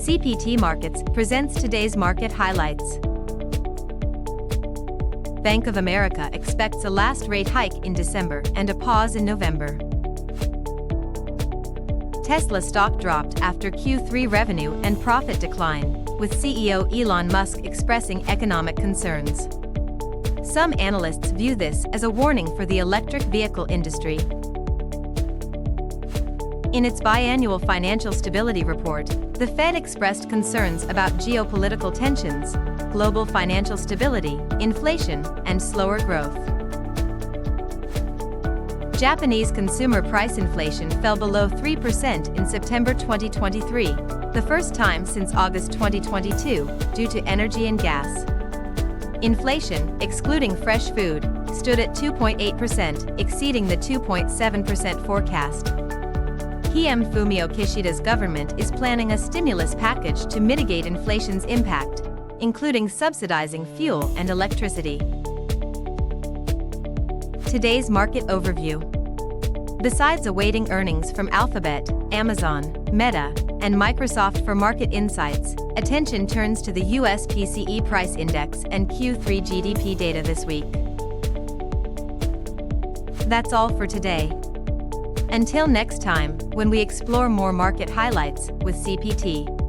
CPT Markets presents today's market highlights. Bank of America expects a last rate hike in December and a pause in November. Tesla stock dropped after Q3 revenue and profit decline, with CEO Elon Musk expressing economic concerns. Some analysts view this as a warning for the electric vehicle industry. In its biannual financial stability report, the Fed expressed concerns about geopolitical tensions, global financial stability, inflation, and slower growth. Japanese consumer price inflation fell below 3% in September 2023, the first time since August 2022, due to energy and gas. Inflation, excluding fresh food, stood at 2.8%, exceeding the 2.7% forecast. PM Fumio Kishida's government is planning a stimulus package to mitigate inflation's impact, including subsidizing fuel and electricity. Today's market overview. Besides awaiting earnings from Alphabet, Amazon, Meta, and Microsoft for market insights, attention turns to the US PCE price index and Q3 GDP data this week. That's all for today. Until next time, when we explore more market highlights with CPT.